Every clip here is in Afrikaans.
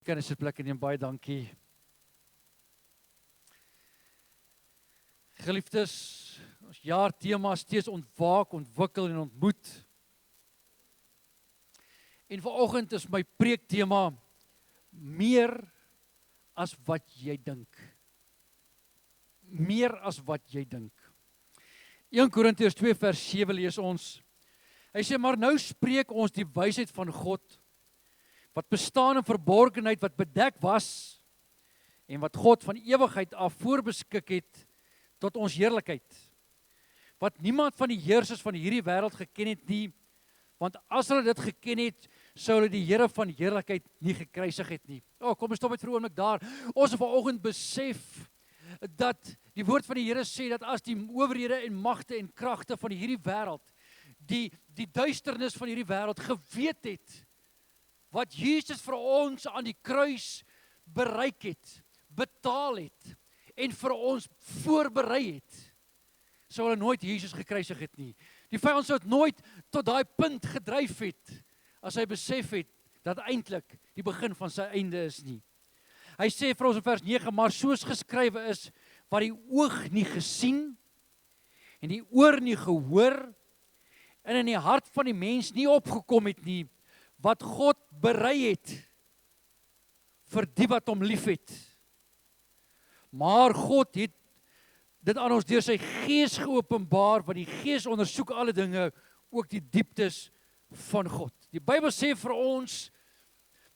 Kan is 'n plek in baie dankie. Geliefdes, ons jaar tema steeds ontwaak, ontwikkel en ontmoet. En vanoggend is my preektema meer as wat jy dink. Meer as wat jy dink. 1 Korintiërs 2 vers 7 lees ons. Hy sê, maar nou spreek ons die wysheid van God, wat bestaan in verborgenheid, wat bedek was, en wat God van ewigheid af voorbeskik het, tot ons heerlikheid. Wat niemand van die heersers van hierdie wêreld geken het nie, want as hulle dit geken het, sou hulle die Here van heerlikheid nie gekruisig het nie. Kom ons stop net vir 'n oomblik daar. Ons het vanoggend besef, dat die woord van die Here sê, dat as die owerhede en magte en kragte van hierdie wêreld, die duisternis van hierdie wêreld geweet het, wat Jesus vir ons aan die kruis bereik het, betaal het, en vir ons voorberei het, sou hulle nooit Jesus gekruisig het nie. Die vyand sou dit nooit tot daai punt gedryf het, as hy besef het, dat eintlik die begin van sy einde is nie. Hy sê vir ons in vers 9, maar soos geskrywe is, wat die oog nie gesien, en die oor nie gehoor, en in die hart van die mens nie opgekom het nie, wat God berei het, vir die wat hom lief het. Maar God het dit aan ons deur sy Gees geopenbaar, want die Gees ondersoek alle dinge, ook die dieptes van God. Die Bybel sê vir ons,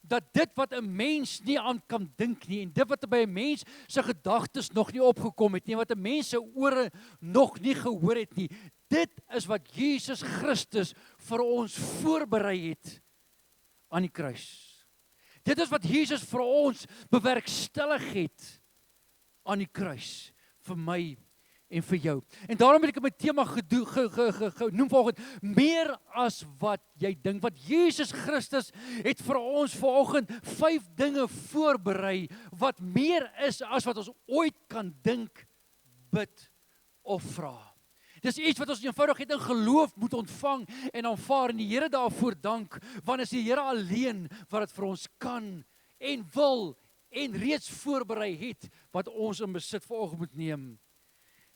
dat dit wat 'n mens nie aan kan dink nie, en dit wat by 'n mens se gedagtes nog nie opgekom het nie, wat 'n mens se ore nog nie gehoor het nie, dit is wat Jesus Christus vir ons voorberei het aan die kruis. Dit is wat Jesus vir ons bewerkstellig het aan die kruis, vir my en vir jou. En daarom het ek my tema genoem vanoggend, meer as wat jy dink. Wat Jesus Christus het vir ons vanoggend 5 dinge voorberei, wat meer is as wat ons ooit kan dink, bid of vra. Dis iets wat ons eenvoudig in geloof moet ontvang en aanvaar en die Here daarvoor dank, want is die Here alleen wat dit vir ons kan en wil en reeds voorberei het, wat ons in besit vanoggend moet neem.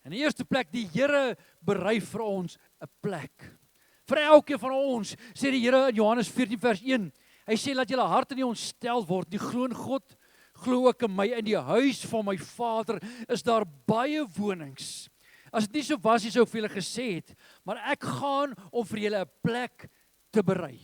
In die eerste plek, die Here berei vir ons 'n plek. Vir elkeen van ons, sê die Here in Johannes 14 vers 1, hy sê, laat julle harte nie ontstel word, nie glo in God, glo ook in my. In die huis van my Vader is daar baie wonings. As dit nie so was, hy sou vir julle gesê het, maar ek gaan om vir julle 'n plek te berei.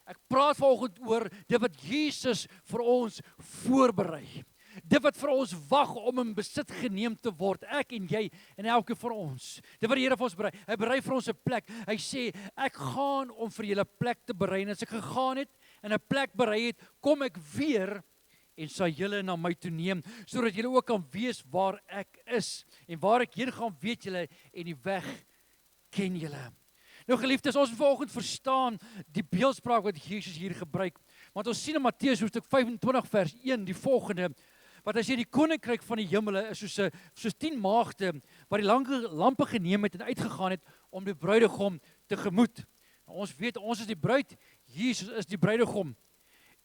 Ek praat vanoggend oor dit wat Jesus vir ons voorberei. Dit wat vir ons wag om in besit geneem te word, ek en jy en elke van ons. Dit wat die Here vir ons berei. Hy berei vir ons 'n plek. Hy sê, ek gaan om vir julle 'n plek te berei. En as ek gegaan het en 'n plek berei het, kom ek weer en sal julle na my toe neem, sodat julle ook kan weet waar ek is. En waar ek heen gaan, weet julle, en die weg ken julle. Nou geliefdes, ons moet vanoggend verstaan die beeldspraak wat Jesus hier gebruik. Want ons sien in Matteus hoofstuk 25 vers 1 die volgende, wat hy sê, die koninkryk van die hemele is soos 10 maagde, wat die lampe geneem het en uitgegaan het, om die bruidegom tegemoet. Nou, ons weet, ons is die bruid, Jesus is die bruidegom.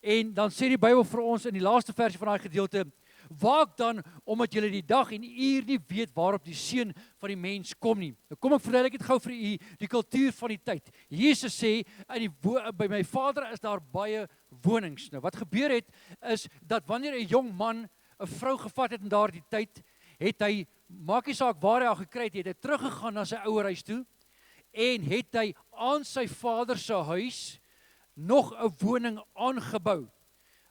En dan sê die Bybel vir ons in die laaste versie van daai gedeelte, waak dan, omdat julle die dag en uur nie weet waarop die seun van die mens kom nie. Nou kom ek verduidelik dit gou vir u, die kultuur van die tyd. Jesus sê, by my Vader is daar baie wonings. Nou wat gebeur het, is dat wanneer 'n jong man 'n vrou gevat het in daardie tyd, het hy, maak nie saak waar hy al gekry het, het hy teruggegaan na sy ouerhuis toe, en het hy aan sy vader se huis nog 'n woning aangebou.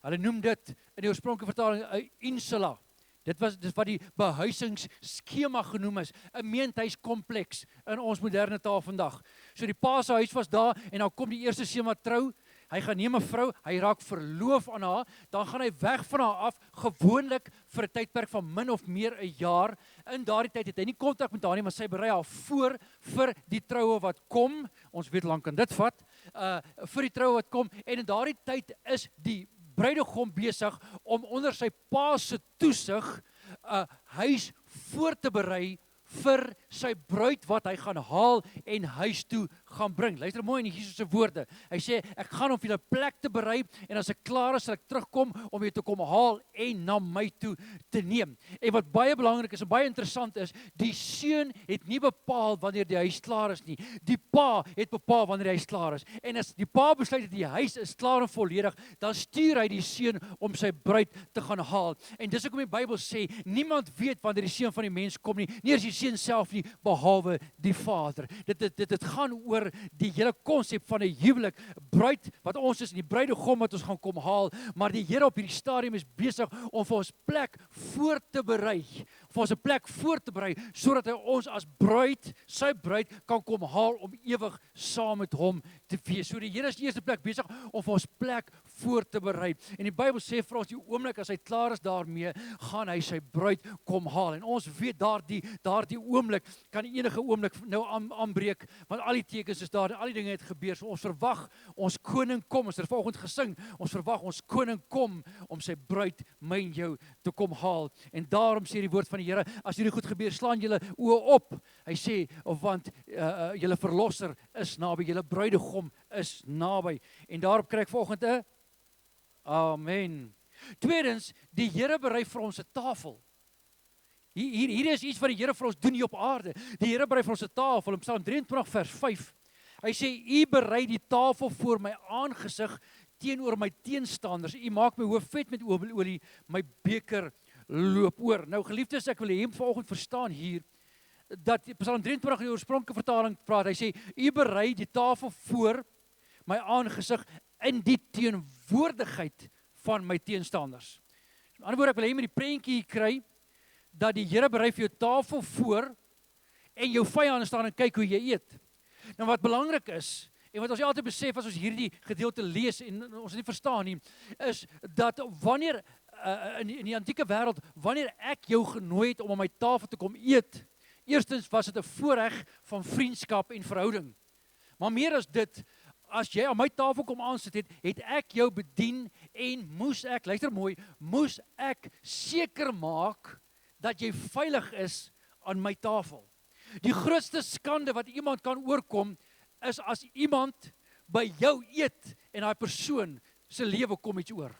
Hulle noem dit in die oorspronklike vertaling 'n insula. Dit wat die behuisingsskema genoem is, 'n meentuiskompleks in ons moderne taal vandag. So die pa se huis was daar, en dan kom die eerste seun wat trou, hy gaan neem 'n vrou, hy raak verloof aan haar, dan gaan hy weg van haar af, gewoonlik vir 'n tydperk van min of meer 'n jaar. In daardie tyd het hy nie kontak met haar nie, maar sy berei haar voor vir die troue wat kom. Ons weet lank kan dit vat, vir die troue wat kom, en in daardie tyd is die bruidegom besig om onder sy pa se toesig 'n huis voor te berei vir sy bruid wat hy gaan haal en huis toe gaan bring. Luister mooi in Jesus se woorde. Hy sê, ek gaan om vir julle plek te berei en as ek klaar is, sal ek terugkom om julle te kom haal en na my toe te neem. En wat baie belangrik is en baie interessant is, die seun het nie bepaal wanneer die huis klaar is nie. Die pa het bepaal wanneer hy klaar is. En as die pa besluit dat die huis is klaar en volledig, dan stuur hy die seun om sy bruid te gaan haal. En dis hoekom die Bybel sê, niemand weet wanneer die seun van die mens kom nie, nie eens die seun self nie, behalwe die Vader. Dit gaan oor die hele konsep van 'n huwelik, bruid wat ons is en die bruidegom wat ons gaan kom haal, maar die Here op hierdie stadium is besig om vir ons plek voor te berei, sodat hy ons as bruid, sy bruid, kan kom haal om ewig saam met hom te wees. So die Here is in die eerste plek besig om vir ons plek voor te berei. En die Bybel sê vir ons, die oomblik as hy klaar is daarmee, gaan hy sy bruid kom haal. En ons weet daardie oomblik kan enige oomblik nou aanbreek, want al die tekens is daar, al die dinge het gebeur. So ons verwag ons koning kom, ons het vanoggend gesing, ons verwag ons koning kom om sy bruid, my en jou, te kom haal. En daarom sê die woord van die Here, as hierdie goed gebeur, slaan julle oë op. Hy sê, want julle verlosser is naby, julle bruidegom is naby. En daarop kry ek vanoggend 'n amen. Tweedens, die Here berei vir ons 'n tafel. Hier is iets wat die Here vir ons doen hier op aarde. Die Here berei vir ons 'n tafel in Psalm 23 vers 5. Hy sê, U berei die tafel voor my aangesig teenoor my teenstanders. U maak my hoof vet met olie, my beker loop oor. Nou geliefdes, ek wil hê vanoggend verstaan hier dat Psalm 23 in die oorspronklike vertaling praat. Hy sê, U berei die tafel voor my aangesig in die teenwoordigheid van my teenstanders. In ander woorde, ek wil hê jy met die prentjie kry dat die Here berei vir jou tafel voor en jou vyande staan en kyk hoe jy eet. Nou wat belangrik is, en wat ons altyd besef as ons hierdie gedeelte lees en ons het nie verstaan nie, is dat wanneer in die antieke wêreld, wanneer ek jou genooi het om aan my tafel te kom eet, eerstens was dit 'n voorreg van vriendskap en verhouding. Maar meer as dit, as jy aan my tafel kom aansit het ek jou bedien en moes ek seker maak dat jy veilig is aan my tafel. Die grootste skande wat iemand kan oorkom, is as iemand by jou eet en daai persoon se lewe kom iets oor.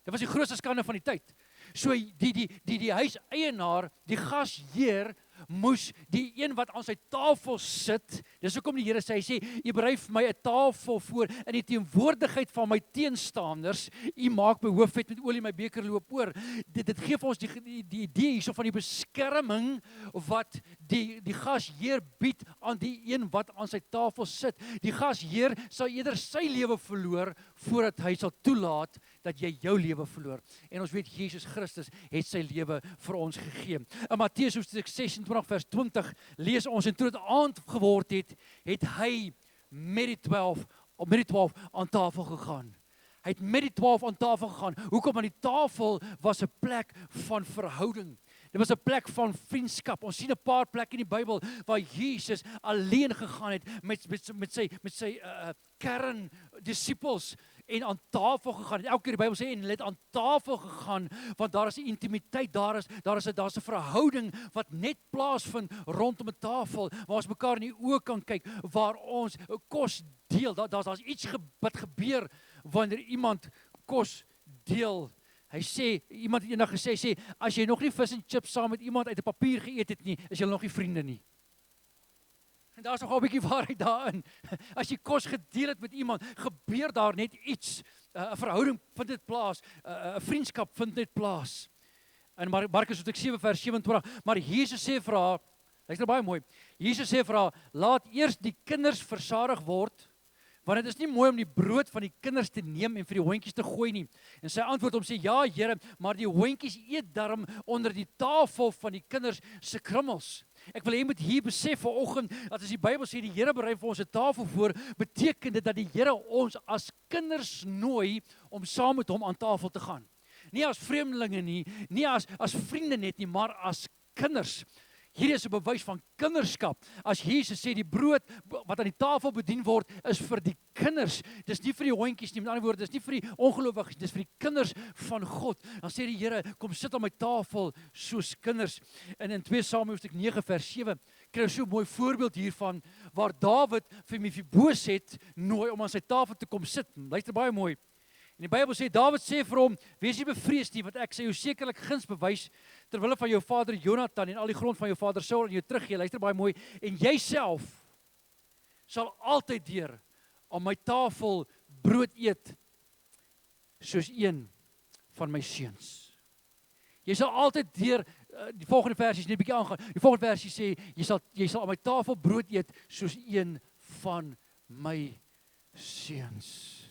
Dit was die grootste skande van die tyd. So die huiseienaar, die gasheer, moes die een wat aan sy tafel sit, dis hoekom die Here sê, hy sê, U berei vir my 'n tafel voor in die teenwoordigheid van my teenstanders, U maak my hoof vet met olie, my beker loop oor. Dit gee vir ons die idee hierso van die beskerming wat die gasheer bied aan die een wat aan sy tafel sit. Die gasheer sal eerder sy lewe verloor voordat hy sal toelaat dat jy jou lewe verloor. En ons weet Jesus Christus het sy lewe vir ons gegee. In Matteus hoofstuk 26 vers 20 lees ons, en toe dit aand geword het hy met die 12 aan tafel gegaan. Hy het met die 12 aan tafel gegaan. Hoekom? Want die tafel was 'n plek van verhouding. Dit was 'n plek van vriendskap. Ons sien 'n paar plekke in die Bybel waar Jesus alleen gegaan het met sy kern disippels en aan tafel gegaan het. Elke keer die Bybel sê en hulle het aan tafel gegaan, want daar is 'n intimiteit, daar is 'n verhouding wat net plaasvind rondom 'n tafel waar ons mekaar in die oë kan kyk, waar ons kos deel. Daar's iets wat gebeur wanneer iemand kos deel. Hy sê, iemand het eendag gesê, as jy nog nie vis en chips saam met iemand uit 'n papier geëet het nie, is jy nog nie vriende nie. En daar is nog 'n bietjie waarheid daarin. As jy kos gedeel het met iemand, gebeur daar net iets. 'n Verhouding vind dit plaas, 'n vriendskap vind dit plaas. In Markus hoofstuk 7 vers 27, maar Jesus sê vir haar, luister baie mooi, Jesus sê vir haar, laat eers die kinders versadig word, want dit is nie mooi om die brood van die kinders te neem en vir die hondjies te gooi nie. En sy antwoord hom sê, ja Here, maar die hondjies eet darm onder die tafel van die kinders se krummels. Ek wil hê jy moet hier besef vanoggend, dat as die Bybel sê, die Here berei vir ons 'n tafel voor, beteken dit dat die Here ons as kinders nooi om saam met hom aan tafel te gaan. Nie as vreemdelinge nie as vriende net nie, maar as kinders. Hierdie is 'n bewys van kinderskap. As Jesus sê die brood wat aan die tafel bedien word is vir die kinders. Dis nie vir die hondjies nie. Met ander woorde, dis nie vir die ongelowiges, dis vir die kinders van God. Dan sê die Here, kom sit aan my tafel soos kinders. En in 2 Samuel hoofstuk 9 vers 7 kry ons so 'n mooi voorbeeld hiervan waar Dawid vir Mefiboset nooi om aan sy tafel te kom sit. Luister baie mooi. En die Bybel sê, Dawid sê vir hom, wees nie bevrees nie, want ek sê jou sekerlik guns bewys terwille van jou vader Jonathan en al die grond van jou vader Saul en jou teruggee. Luister baie mooi. En jy self sal altyd deur aan my tafel brood eet soos een van my seuns. Jy sal altyd deur die volgende versie net 'n bietjie aangaan. Die volgende versie sê jy sal aan my tafel brood eet soos een van my seuns.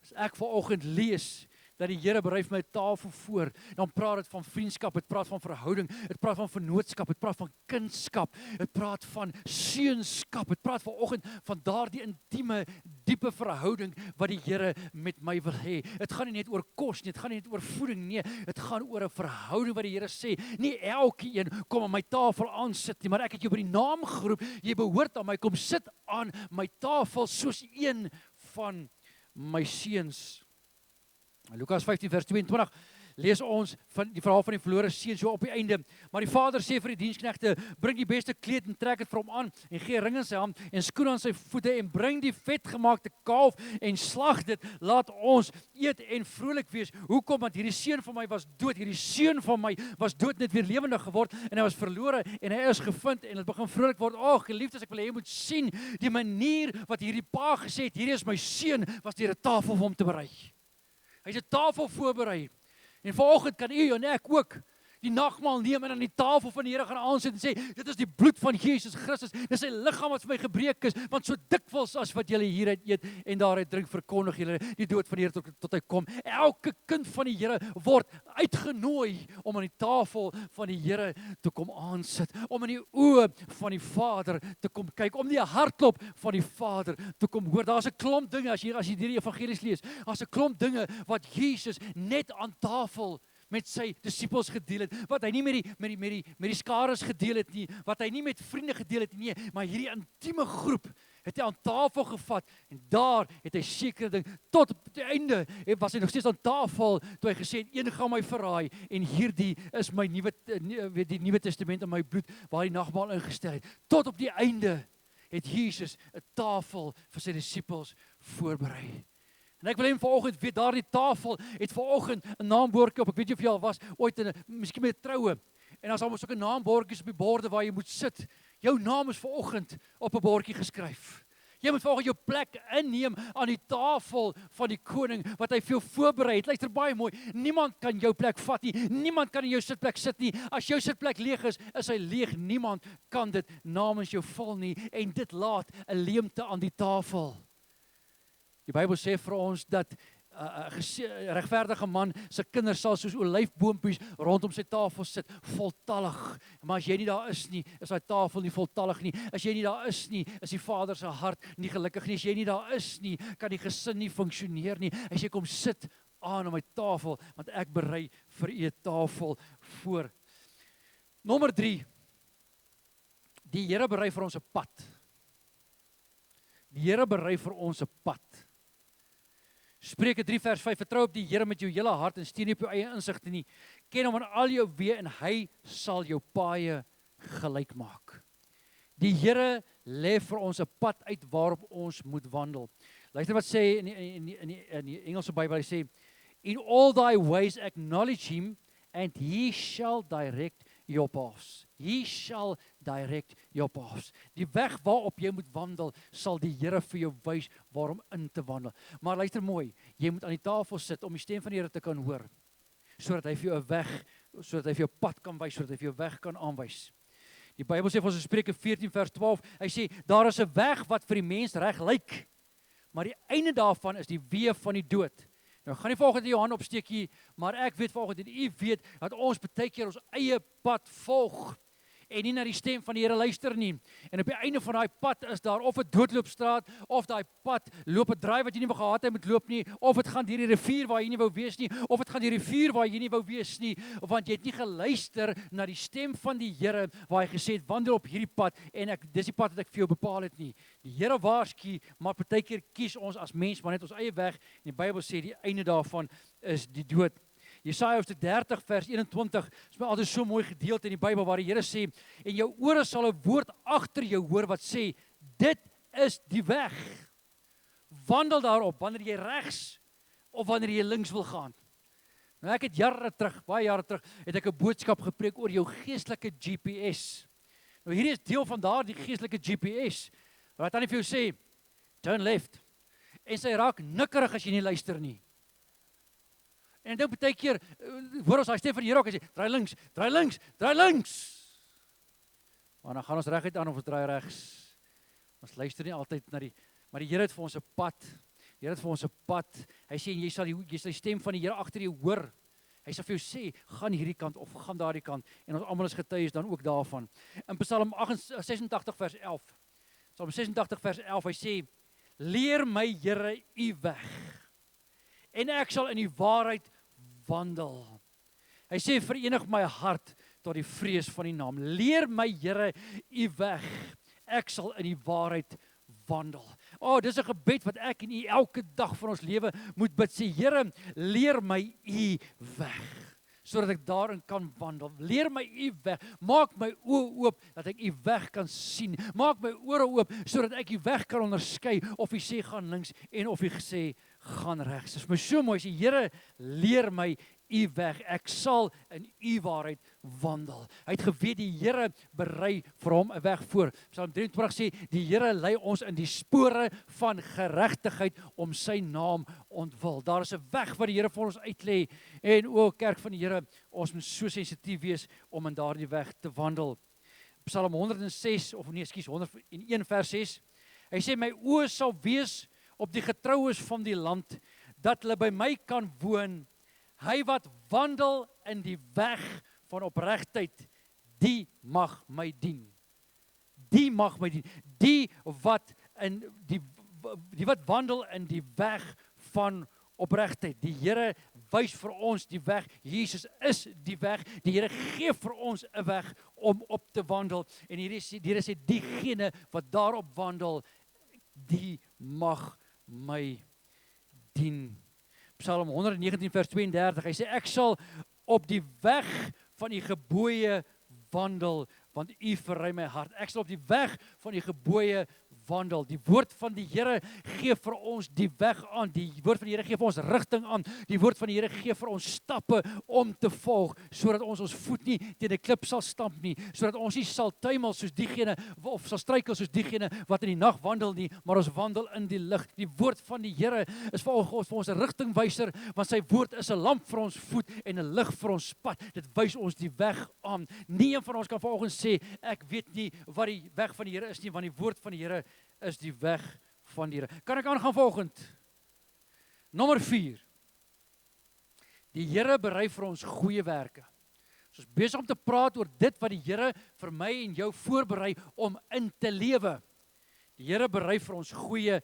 As ek vanoggend lees dat die Here berei vir my 'n tafel voor, dan praat dit van vriendskap, dit praat van verhouding, dit praat van vennootskap, dit praat van kindskap, dit praat van seunskap, dit praat vanoggend van daardie intieme, diepe verhouding wat die Here met my wil hê. Dit gaan nie net oor kos nie, dit gaan nie net oor voeding nie, dit gaan oor 'n verhouding wat die Here sê, nie elkeen kom aan my tafel aansit nie, maar ek het jou by die naam geroep, jy behoort aan my, kom sit aan my tafel soos een van my seuns. Lukas 15 vers 22 lees ons van die verhaal van die verlore seun so op die einde. Maar die vader sê vir die diensknegte, bring die beste kleed en trek dit vir hom aan en gee 'n ring in sy hand en skoene aan sy voete en bring die vetgemaakte kalf en slag dit. Laat ons eet en vrolik wees. Hoekom? Want hierdie seun van my was dood. Hierdie seun van my was dood, net weer lewendig geword en hy was verlore en hy is gevind en dit begin vrolik word. Geliefdes, ek wil hê jy moet sien die manier wat hierdie pa gesê het, hierdie is my seun, was deur 'n tafel vir hom te berei. Hy het 'n tafel voorberei. En vanoggend kan u en ek ook die nagmaal neem en aan die tafel van die Here gaan aansit en sê, dit is die bloed van Jesus Christus. Dis sy liggaam wat vir my gebreek is, want so dikwels as wat julle hieruit eet en daaruit drink, verkondig julle die dood van die Here tot hy kom. Elke kind van die Here word uitgenooi om aan die tafel van die Here te kom aansit, om in die oë van die Vader te kom kyk, om die hartklop van die Vader te kom hoor. Daar's 'n klomp dinge as jy die evangelies lees. Daar's 'n klomp dinge wat Jesus net aan tafel met sy disippels gedeel het, wat hy nie met die skares gedeel het nie, wat hy nie met vriende gedeel het nie, maar hierdie intieme groep het hy aan tafel gevat en daar het hy sekere ding tot op die einde was hy nog steeds aan tafel toe hy gesê het, een gaan my verraai en hierdie is my die Nuwe Testament in my bloed waar hy nagmaal ingestel het. Tot op die einde het Jesus 'n tafel vir sy disippels voorberei. En ek wil hê vanoggend weet daardie tafel het vanoggend 'n naambordjie op. Ek weet nie of jy al was ooit miskien met 'n troue. En daar's almal sulke naambordjies op die borde waar jy moet sit. Jou naam is vanoggend op 'n bordjie geskryf. Jy moet vanoggend jou plek inneem aan die tafel van die koning wat hy vir jou voorberei het. Luister baie mooi. Niemand kan jou plek vat nie. Niemand kan in jou sitplek sit nie. As jou sitplek leeg is hy leeg. Niemand kan dit namens jou vul nie en dit laat 'n leemte aan die tafel. Die Bybel sê vir ons dat 'n regverdige man se kinders sal soos olyfboompies rondom sy tafel sit, voltallig. Maar as jy nie daar is nie, is daai tafel nie voltallig nie. As jy nie daar is nie, is die Vader se hart nie gelukkig nie. As jy nie daar is nie, kan die gesin nie funksioneer nie. As jy kom sit aan my tafel, want ek berei vir u 'n tafel voor. Nommer 3. Die Here berei vir ons 'n pad. Die Here berei vir ons 'n pad. Spreuke 3 vers 5, vertrou op die Here met jou hele hart en steun nie op jou eie insigte nie. Ken hom in al jou weë en hy sal jou paaie gelyk maak. Die Here lê vir ons 'n pad uit waarop ons moet wandel. Luister wat sê in die Engelse Bybel, hy sê, in all thy ways acknowledge him and he shall direct your paths. He shall direct your paths. Die weg waarop jy moet wandel, sal die Here vir jou wys waarom in te wandel. Maar luister mooi, jy moet aan die tafel sit om die stem van die Here te kan hoor, sodat hy vir jou 'n weg, sodat hy vir jou pad kan wys, sodat hy vir jou weg kan aanwys. Die Bybel sê vir ons in Spreuke 14 vers 12, hy sê, daar is 'n weg wat vir die mens reg lyk, maar die einde daarvan is die weë van die dood. Nou gaan nie vanoggend jou hand opsteek hier, maar ek weet vanoggend en u weet dat ons baie keer ons eie pad volg. en nie na die stem van die Here luister nie. En op die einde van daai pad is daar of 'n doodloopstraat, of daai pad loop 'n draai wat jy nie wou gehad het moet loop nie, of dit gaan deur die rivier waar jy nie wou wees nie, of dit gaan deur die vuur waar jy nie wou wees nie, want jy het nie geluister na die stem van die Here waar hy gesê het wandel op hierdie pad en dis die pad wat ek vir jou bepaal het nie. Die Here waarsku, maar partykeer kies ons as mens maar net ons eie weg en die Bybel sê die einde daarvan is die dood. Jesaja hoofstuk 30 vers 21 is my altyd so mooi gedeelte in die Bybel waar die Here sê en jou ore sal 'n woord agter jou hoor wat sê dit is die weg. Wandel daarop wanneer jy regs of wanneer jy links wil gaan. Nou ek het baie jare terug, het ek 'n boodskap gepreek oor jou geestelike GPS. Nou hierdie is deel van daardie geestelike GPS. Wat dan vir jou sê, turn left. En sy raak nikkerig as jy nie luister nie. En ek dink baie keer hoor ons daai stem van die Here ook, hy sê draai links, draai links, draai links. Maar dan gaan ons reguit aan of ons draai regs. Ons luister nie altyd na maar die Here het vir ons 'n pad. Die Here het vir ons 'n pad. Hy sê jy sal die stem van die Here agter jou hoor. Hy sal vir jou sê, gaan hierdie kant of gaan daardie kant. En ons almal is getuies dan ook daarvan. In Psalm 86 vers 11. Psalm 86 vers 11, hy sê, leer my Here u weg. En ek sal in die waarheid wandel. Hy sê, verenig my hart tot die vrees van die naam. Leer my Here u weg. Ek sal in die waarheid wandel. Dis 'n gebed wat ek en u elke dag van ons lewe moet bid. Sê, Here, leer my u weg, sodat ek daarin kan wandel. Leer my u weg. Maak my oë oop dat ek u weg kan sien. Maak my ore oop sodat ek u weg kan onderskei of u sê gaan links en of u sê gaan regs. Dit is my so mooi. Sê, Here, leer my u weg. Ek sal in u waarheid wandel. Hy het geweet die Here berei vir hom 'n weg voor. Psalm 23 sê die Here lei ons in die spore van geregtigheid om sy naam ontwil. Daar is 'n weg wat die Here vir ons uitlê en o kerk van die Here, ons moet so sensitief wees om in daardie weg te wandel. Psalm 101 vers 6. Hy sê my oë sal wees op die getroues van die land dat hulle by my kan woon. Hy wat wandel in die weg van opregtheid, die mag my dien. Die mag my dien. Die wat wandel in die weg van opregtheid. Die Here wys vir ons die weg. Jesus is die weg. Die Here gee vir ons 'n weg om op te wandel. En die Here sê diegene wat daarop wandel, die mag my dien. Psalm 119 vers 32, hy sê, ek sal op die weg van die gebooie wandel, want u verry my hart. Ek sal op die weg van die gebooie wandel. Die woord van die Here gee vir ons die weg aan. Die woord van die Here gee vir ons rigting aan. Die woord van die Here gee vir ons stappe om te volg, sodat ons voet nie teen 'n klip sal stamp nie, sodat ons nie sal tuimel soos diegene, of sal struikel soos diegene wat in die nag wandel nie, maar ons wandel in die lig. Die woord van die Here is vir ons 'n rigtingwyser, want sy woord is 'n lamp vir ons voet en 'n lig vir ons pad. Dit wys ons die weg aan. Nie een van ons kan vanoggend sê, ek weet nie wat die weg van die Here is nie, want die woord van die Here is die weg van die Here. Kan ek aangaan vanoggend? Nommer 4. Die Here berei vir ons goeie werke. Ons is besig om te praat oor dit wat die Here vir my en jou voorberei om in te lewe. Die Here berei vir ons goeie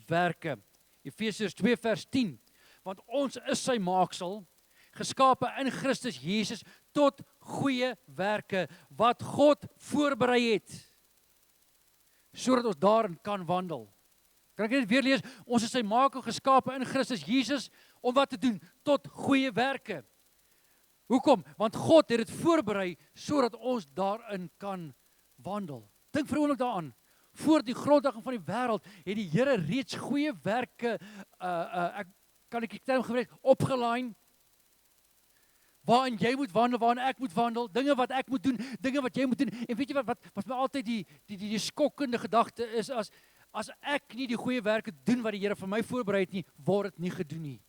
werke. Efesiërs 2 vers 10. Want ons is sy maaksel, geskape in Christus Jesus tot goeie werke wat God voorberei het, sodat ons daarin kan wandel. Kan ek dit weer lees? Ons is sy maaksel, geskape in Christus Jesus om wat te doen? Tot goeie werke. Hoekom? Want God het dit voorberei sodat ons daarin kan wandel. Dink vir 'n oomblik daaraan. Voor die grondlegging van die wêreld het die Here reeds goeie werke ek die term gebruik, opgelaai, waarin jy moet wandel, waarin ek moet wandel, dinge wat ek moet doen, dinge wat jy moet doen. En weet jy wat my altyd die skokkende gedagte is, as ek nie die goeie werke doen wat die Here vir my voorberei het nie, word dit nie gedoen nie.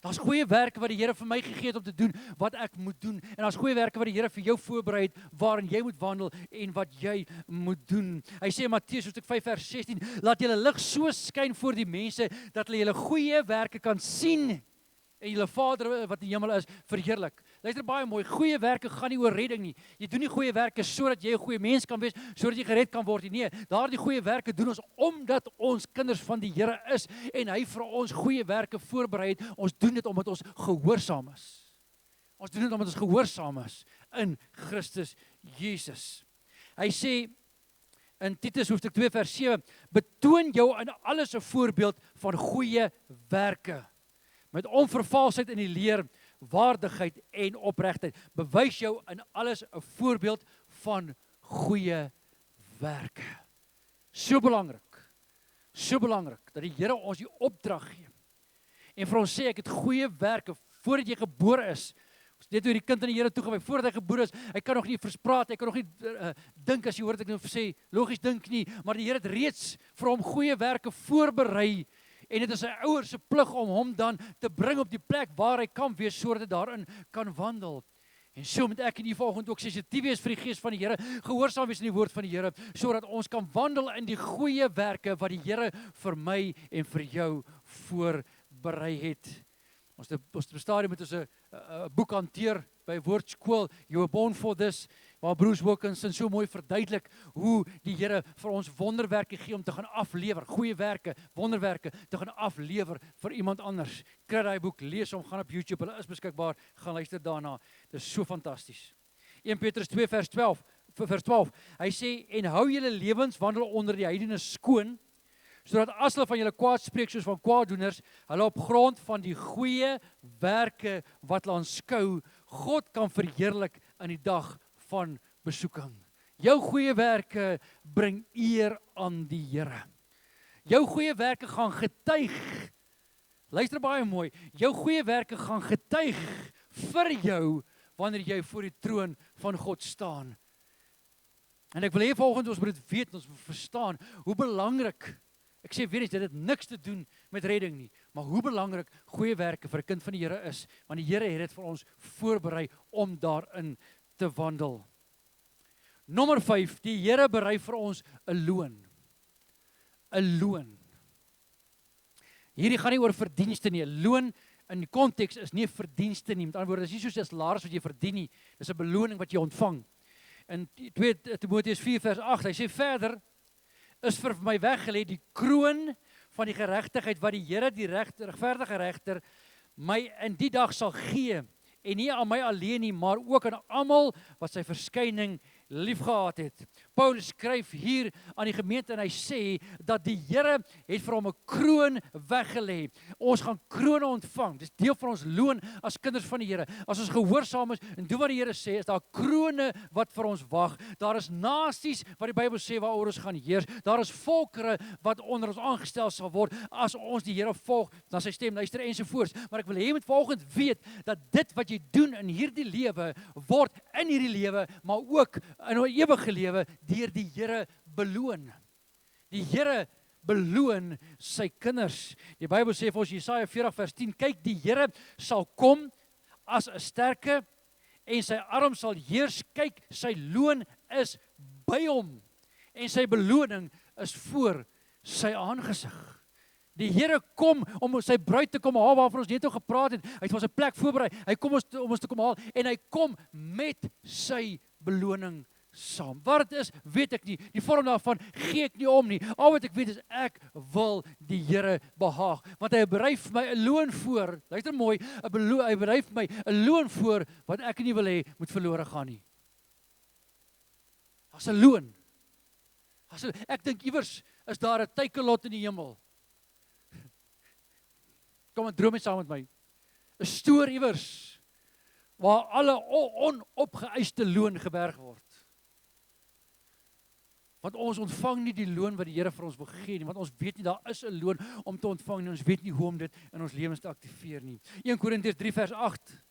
Daar's goeie werke wat die Here vir my gegee het om te doen wat ek moet doen. En daar's goeie werke wat die Here vir jou voorberei het waarin jy moet wandel en wat jy moet doen. Hy sê in Matteus hoofstuk 5 vers 16, laat julle lig so skyn voor die mense dat hulle julle goeie werke kan sien en julle Vader wat in die hemel is, verheerlik. Luister baie mooi, goeie werke gaan nie oor redding nie. Jy doen nie goeie werke sodat jy 'n goeie mens kan wees, sodat jy gered kan word nie. Nee, daardie goeie werke doen ons omdat ons kinders van die Here is en hy vir ons goeie werke voorberei het. Ons doen dit omdat ons gehoorsaam is. Ons doen dit omdat ons gehoorsaam is in Christus Jesus. Hy sê in Titus hoofstuk 2 vers 7, betoon jou in alles 'n voorbeeld van goeie werke, met onvervalsheid in die leer, waardigheid en opregtheid. Bewys jou in alles 'n voorbeeld van goeie werke. So belangrik, dat die Here ons die opdrag gee. En vir ons sê, ek het goeie werke, voordat jy gebore is, net hoe die kind aan die Here toegewy, voordat hy gebore is, hy kan nog nie verspraat, hy kan nog nie dink, as jy hoor wat ek nou sê, logies dink nie, maar die Here het reeds vir hom goeie werke voorberei, en dit is sy ouers se plig om hom dan te bring op die plek waar hy kan wees, sodat hy daarin kan wandel. En so moet ek in die volgende ook sensitief wees vir die gees van die Here, gehoorsaam wees in die woord van die Here, sodat ons kan wandel in die goeie werke wat die Here vir my en vir jou voorberei het. Ons stadium met ons 'n boek hanteer by Woordskool, You Were Born for This, waar Bruce Wilkinson so mooi verduidelik hoe die Here vir ons wonderwerke gee om te gaan aflewer, goeie werke, wonderwerke te gaan aflewer vir iemand anders. Kry daai boek, lees hom, gaan op YouTube, hulle is beskikbaar, gaan luister daarna. Dit is so fantasties. 1 Petrus 2 vers 12. Hy sê, en hou julle lewenswandel onder die heidene skoon, sodat as hulle van julle kwaad spreek soos van kwaaddoeners, hulle op grond van die goeie werke wat hulle aanskou, God kan verheerlik in die dag van besoeking. Jou goeie werke bring eer aan die Here. Jou goeie werke gaan getuig. Luister baie mooi. Jou goeie werke gaan getuig vir jou wanneer jy voor die troon van God staan. En ek wil hê volgens ons moet dit weet, ons moet verstaan hoe belangrik. Ek sê weer eens, dit het niks te doen met redding nie, maar hoe belangrik goeie werke vir 'n kind van die Here is, want die Here het dit vir ons voorberei om daarin te wandel. Nommer 5, die Here berei vir ons 'n loon. 'n Loon. Hierdie gaan nie oor verdienste nie. 'n Loon in die konteks is nie verdienste nie. Met ander woorde, dis nie soos 'n salaris wat jy verdien nie. Dis 'n beloning wat jy ontvang. In 2 Timoteus 4 vers 8, hy sê verder, is vir my weggelê die kroon van die geregtigheid wat die Here, die regverdige regter, my in die dag sal gee, en nie aan my alleen nie, maar ook aan almal wat sy verskyning liefgehad het. Paulus skryf hier aan die gemeente en hy sê dat die Here het vir hom 'n kroon weggelê. Ons gaan krone ontvang. Dis deel van ons loon as kinders van die Here. As ons gehoorsaam is en doen wat die Here sê, is daar krone wat vir ons wag. Daar is nasies wat die Bybel sê waaroor ons gaan heers. Daar is volkere wat onder ons aangestel sal word as ons die Here volg, na sy stem luister ensovoorts. Maar ek wil hê jy moet vanoggend weet dat dit wat jy doen in hierdie lewe word in hierdie lewe, maar ook in 'n ewige lewe deur die Here beloon. Die Here beloon sy kinders. Die Bybel sê vir ons Jesaja 40 vers 10, kyk, die Here sal kom as 'n sterke en sy arm sal heers. Kyk, sy loon is by hom en sy beloning is voor sy aangesig. Die Here kom om sy bruid te kom haal waarvan ons net nou gepraat het. Hy het vir ons 'n plek voorberei. Hy kom om ons te kom haal en hy kom met sy beloning saam. Wat dit is, weet ek nie. Die vorm daarvan gee ek nie om nie. Al wat ek weet is ek wil die Here behaag, want hy berei vir my 'n loon voor. Luister mooi, hy berei vir my 'n loon voor wat ek nie wil hê moet verlore gaan nie. Daar's 'n loon. Ek dink iewers is daar 'n teikenlot in die hemel. Kom en droom net saam met my. 'n Stoor iewers waar alle onopgeëiste loon geberg word. Want ons ontvang nie die loon wat die Here vir ons wil gee nie, want ons weet nie daar is 'n loon om te ontvang nie, ons weet nie hoe om dit in ons lewens te aktiveer nie. 1 Korintiërs 3 vers 8.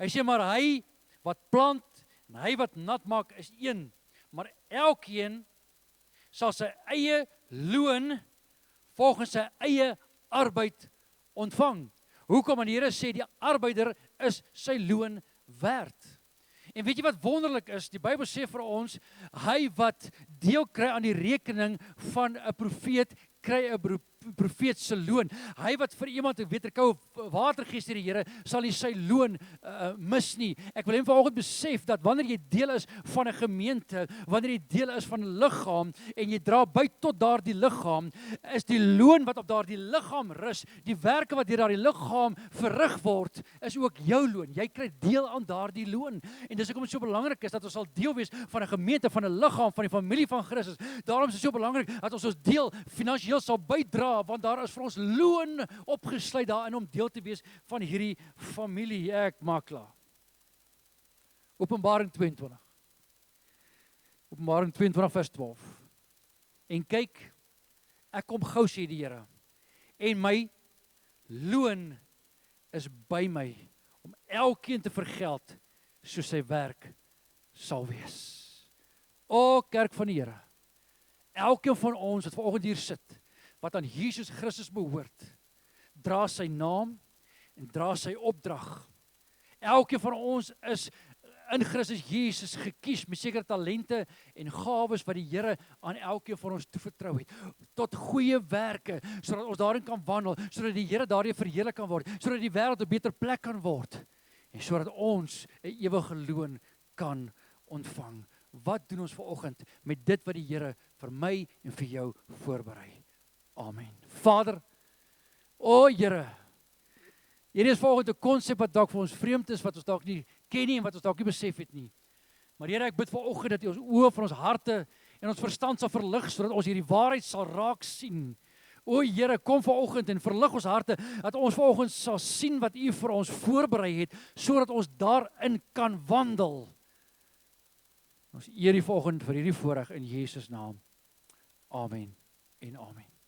Hy sê maar hy wat plant en hy wat nat maak is een, maar elkeen sal sy eie loon volgens sy eie arbeid ontvang. Hoekom? Want die Here sê die arbeider is sy loon werd. En weet jy wat wonderlik is? Die Bybel sê vir ons, hy wat deel kry aan die rekening van 'n profeet, kry 'n profeet se loon. Hy wat vir iemand 'n weterkoue water gee, sê die Here, sal nie sy loon mis nie. Ek wil hom vanoggend besef dat wanneer jy deel is van 'n gemeente, wanneer jy deel is van 'n liggaam en jy dra by tot daardie liggaam, is die loon wat op daardie liggaam rus, die werke wat deur daardie liggaam verrig word, is ook jou loon. Jy kry deel aan daardie loon. En dis hoekom dit so belangrik is dat ons sal deel wees van 'n gemeente, van 'n liggaam, van die familie van Christus. Daarom is dit so belangrik dat ons deel finansiëel sal bydra, want daar is vir ons loon opgesluit daarin om deel te wees van hierdie familie. Ek maak klaar. Openbaring 22. Openbaring 22 vers 12. En kyk, ek kom gou, sê die Here, en my loon is by my om elkeen te vergeld soos sy werk sal wees. O kerk van die Here, elkeen van ons wat vanoggend hier sit, wat aan Jesus Christus behoort, dra sy naam en dra sy opdrag. Elkeen van ons is in Christus Jesus gekies met sekere talente en gawes wat die Here aan elkeen van ons toevertrou het, tot goeie werke, sodat ons daarin kan wandel, sodat die Here daardie verheerlik kan word, sodat die wêreld 'n beter plek kan word, en sodat ons 'n ewige loon kan ontvang. Wat doen ons vanoggend met dit wat die Here vir my en vir jou voorberei? Amen. Vader, o Here, hierdie is vanoggend 'n konsep wat dalk vir ons vreemd is, wat ons dalk nie ken nie en wat ons dalk nie besef het nie. Maar Here, ek bid vanoggend dat U ons oë van ons harte en ons verstand sal verlig, sodat ons hierdie waarheid sal raak sien. O Here, kom vanoggend en verlig ons harte, dat ons vanoggend sal sien wat U vir ons voorberei het, sodat ons daarin kan wandel. Ons eer U vanoggend vir hierdie voorreg in Jesus naam. Amen en amen.